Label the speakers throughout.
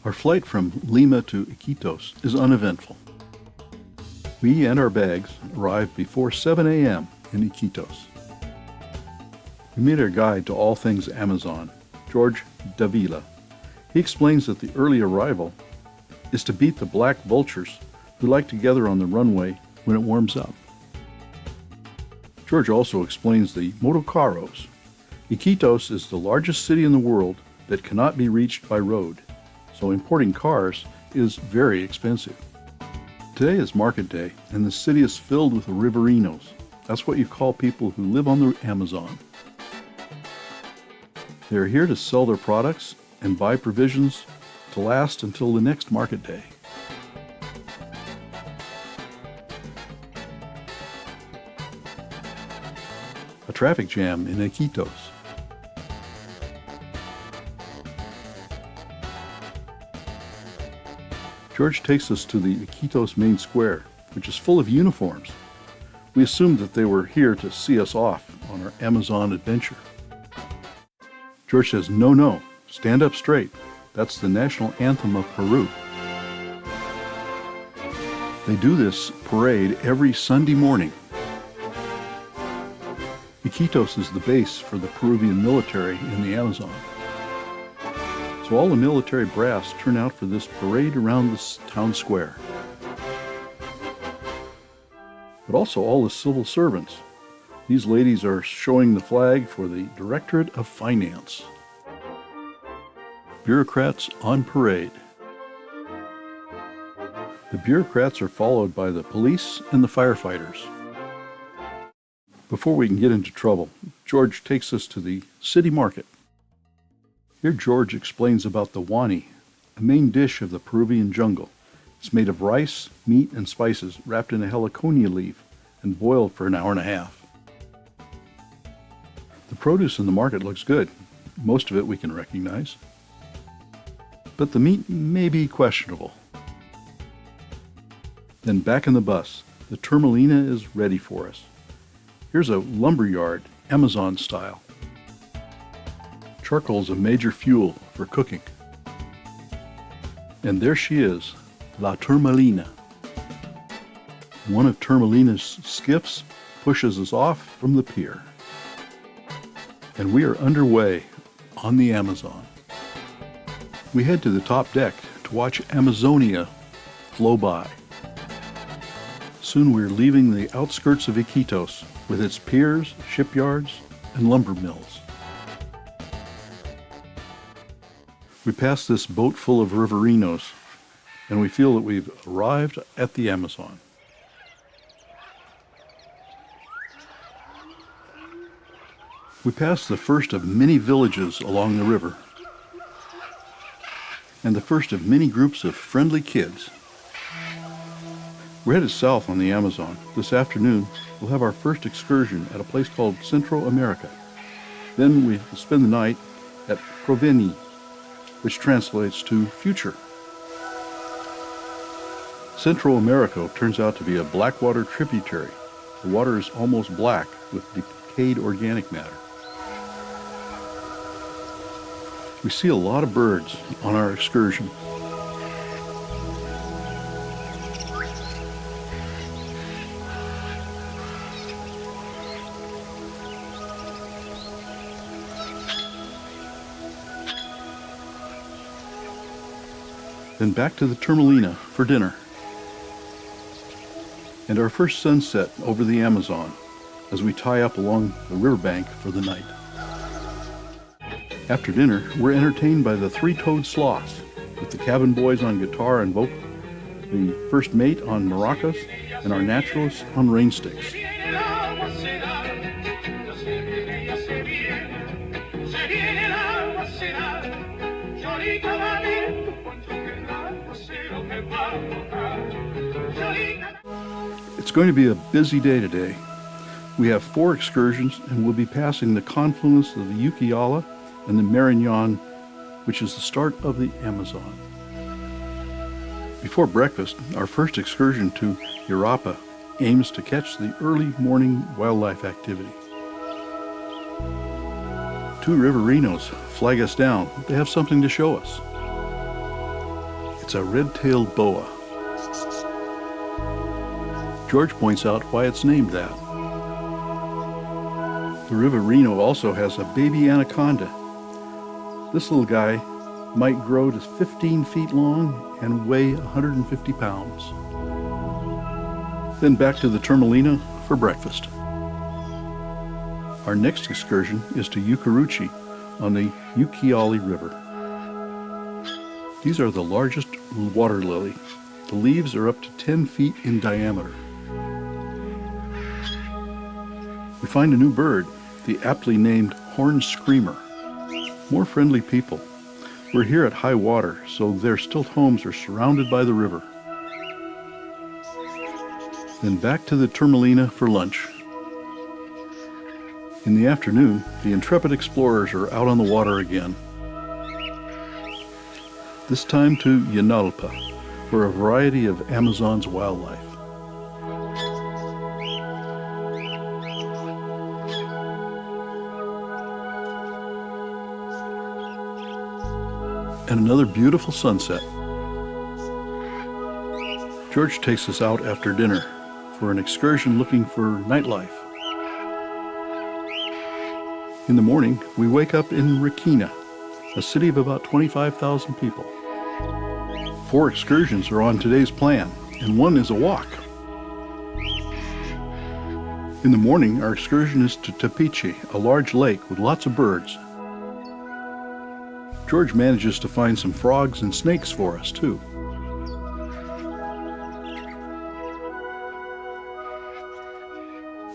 Speaker 1: Our flight from Lima to Iquitos is uneventful. We and our bags arrived before 7 a.m. in Iquitos. We meet our guide to all things Amazon, George Davila. He explains that the early arrival is to beat the black vultures who like to gather on the runway when it warms up. George also explains the motocarros. Iquitos is the largest city in the world that cannot be reached by road, so importing cars is very expensive. Today is market day, and the city is filled with riverinos. That's what you call people who live on the Amazon. They are here to sell their products and buy provisions to last until the next market day. A traffic jam in Iquitos. George takes us to the Iquitos main square, which is full of uniforms. We assumed that they were here to see us off on our Amazon adventure. George says, no, stand up straight. That's the national anthem of Peru. They do this parade every Sunday morning. Iquitos is the base for the Peruvian military in the Amazon. So all the military brass turn out for this parade around the town square. But also all the civil servants. These ladies are showing the flag for the Directorate of Finance. Bureaucrats on parade. The bureaucrats are followed by the police and the firefighters. Before we can get into trouble, George takes us to the city market. Here George explains about the wani, a main dish of the Peruvian jungle. It's made of rice, meat, and spices wrapped in a heliconia leaf and boiled for an hour and a half. The produce in the market looks good. Most of it we can recognize. But the meat may be questionable. Then back in the bus, the Turmalina is ready for us. Here's a lumber yard, Amazon style. Charcoal is a major fuel for cooking. And there she is, La Turmalina. One of Turmalina's skiffs pushes us off from the pier. And we are underway on the Amazon. We head to the top deck to watch Amazonia flow by. Soon we're leaving the outskirts of Iquitos with its piers, shipyards, and lumber mills. We pass this boat full of riverinos, and we feel that we've arrived at the Amazon. We pass the first of many villages along the river, and the first of many groups of friendly kids. We're headed south on the Amazon. This afternoon, we'll have our first excursion at a place called Central America. Then we spend the night at Proveni, which translates to future. Central America turns out to be a blackwater tributary. The water is almost black with decayed organic matter. We see a lot of birds on our excursion. Then back to the Turmalina for dinner. And our first sunset over the Amazon as we tie up along the riverbank for the night. After dinner, we're entertained by the three-toed sloths, with the cabin boys on guitar and vocal, the first mate on maracas, and our naturalists on rain sticks. It's going to be a busy day today. We have 4 excursions, and we'll be passing the confluence of the Ucayala and the Marañón, which is the start of the Amazon. Before breakfast, our first excursion to Irapa aims to catch the early morning wildlife activity. 2 riverinos flag us down. They have something to show us. It's a red-tailed boa. George points out why it's named that. The Riverino also has a baby anaconda. This little guy might grow to 15 feet long and weigh 150 pounds. Then back to the Turmalina for breakfast. Our next excursion is to Yucaruchi on the Ucayali River. These are the largest water lily. The leaves are up to 10 feet in diameter. We find a new bird, the aptly named horned screamer. More friendly people. We're here at high water, so their stilt homes are surrounded by the river. Then back to the Turmalina for lunch. In the afternoon, the intrepid explorers are out on the water again. This time to Yanalpa for a variety of Amazon's wildlife. And another beautiful sunset. George takes us out after dinner for an excursion looking for nightlife. In the morning, we wake up in Requena, a city of about 25,000 people. 4 excursions are on today's plan, and 1 is a walk. In the morning, our excursion is to Tepiche, a large lake with lots of birds. George manages to find some frogs and snakes for us, too.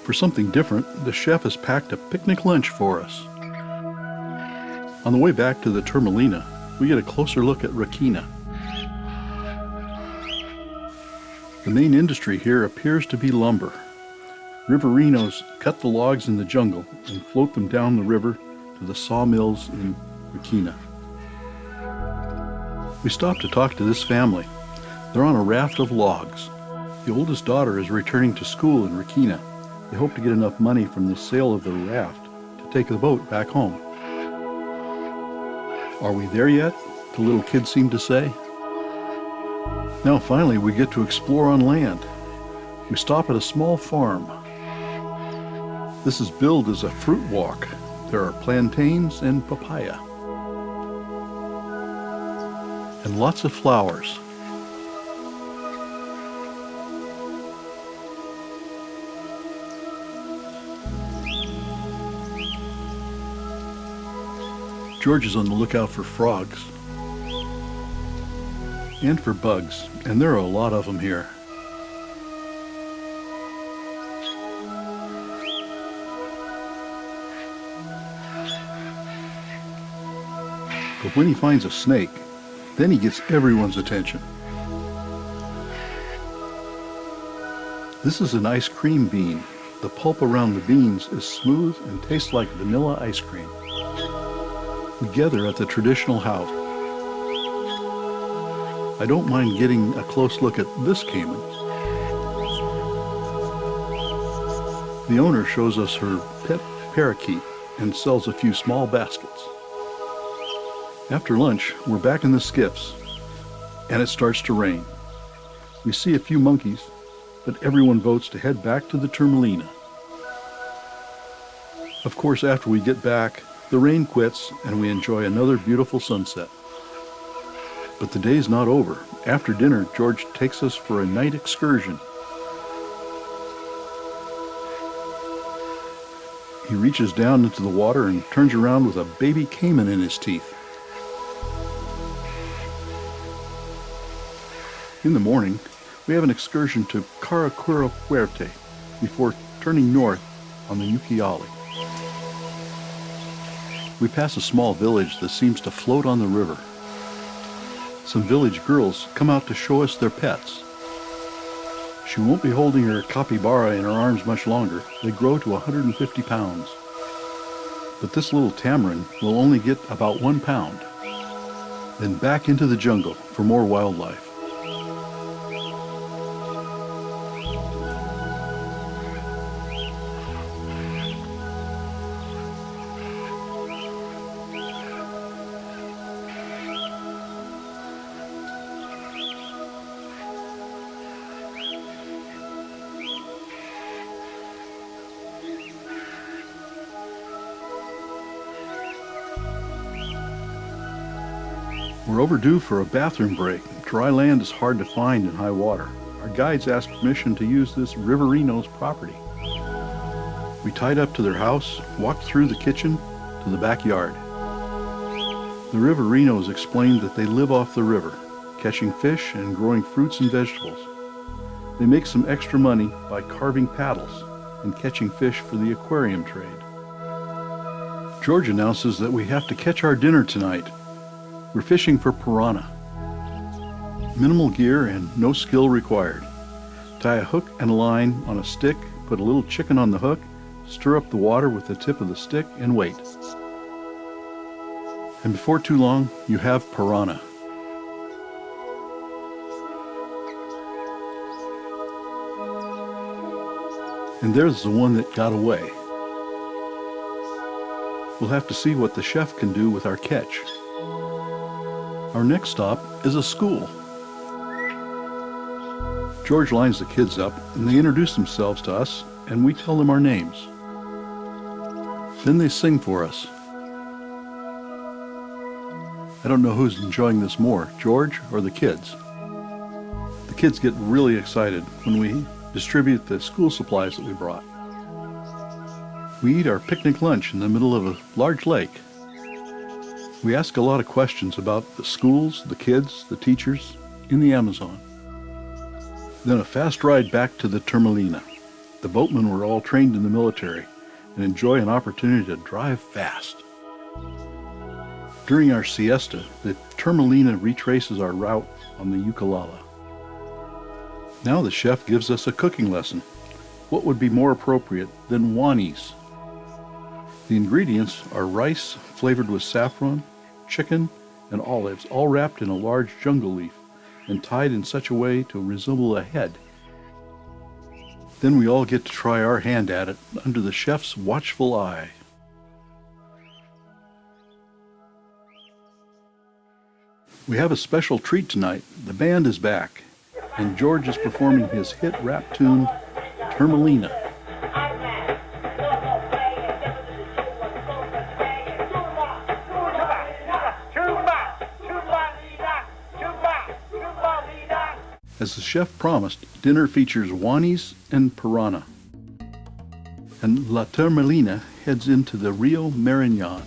Speaker 1: For something different, the chef has packed a picnic lunch for us. On the way back to the Turmalina, we get a closer look at Requena. The main industry here appears to be lumber. Riverinos cut the logs in the jungle and float them down the river to the sawmills in Requena. We stop to talk to this family. They're on a raft of logs. The oldest daughter is returning to school in Requena. They hope to get enough money from the sale of the raft to take the boat back home. Are we there yet? The little kids seem to say. Now finally we get to explore on land. We stop at a small farm. This is billed as a fruit walk. There are plantains and papaya. And lots of flowers. George is on the lookout for frogs and for bugs, and there are a lot of them here. But when he finds a snake, then he gets everyone's attention. This is an ice cream bean. The pulp around the beans is smooth and tastes like vanilla ice cream. We gather at the traditional house. I don't mind getting a close look at this caiman. The owner shows us her pet parakeet and sells a few small baskets. After lunch, we're back in the skiffs, and it starts to rain. We see a few monkeys, but everyone votes to head back to the Turmalina. Of course, after we get back, the rain quits and we enjoy another beautiful sunset. But the day's not over. After dinner, George takes us for a night excursion. He reaches down into the water and turns around with a baby caiman in his teeth. In the morning, we have an excursion to Caracura Huerte before turning north on the Ucayali. We pass a small village that seems to float on the river. Some village girls come out to show us their pets. She won't be holding her capybara in her arms much longer. They grow to 150 pounds. But this little tamarin will only get about 1 pound. Then back into the jungle for more wildlife. We're overdue for a bathroom break. Dry land is hard to find in high water. Our guides asked permission to use this Riverino's property. We tied up to their house, walked through the kitchen to the backyard. The Riverinos explained that they live off the river, catching fish and growing fruits and vegetables. They make some extra money by carving paddles and catching fish for the aquarium trade. George announces that we have to catch our dinner tonight. We're fishing for piranha. Minimal gear and no skill required. Tie a hook and a line on a stick, put a little chicken on the hook, stir up the water with the tip of the stick, and wait. And before too long, you have piranha. And there's the one that got away. We'll have to see what the chef can do with our catch. Our next stop is a school. George lines the kids up, and they introduce themselves to us, and we tell them our names. Then they sing for us. I don't know who's enjoying this more, George or the kids. The kids get really excited when we distribute the school supplies that we brought. We eat our picnic lunch in the middle of a large lake. We ask a lot of questions about the schools, the kids, the teachers in the Amazon. Then a fast ride back to the Turmalina. The boatmen were all trained in the military and enjoy an opportunity to drive fast. During our siesta, the Turmalina retraces our route on the Ucayali. Now the chef gives us a cooking lesson. What would be more appropriate than wanis? The ingredients are rice flavored with saffron, chicken, and olives, all wrapped in a large jungle leaf and tied in such a way to resemble a head. Then we all get to try our hand at it under the chef's watchful eye. We have a special treat tonight. The band is back, and George is performing his hit rap tune, Turmalina. As the chef promised, dinner features wanis and piranha. And La Turmalina heads into the Rio Marañón.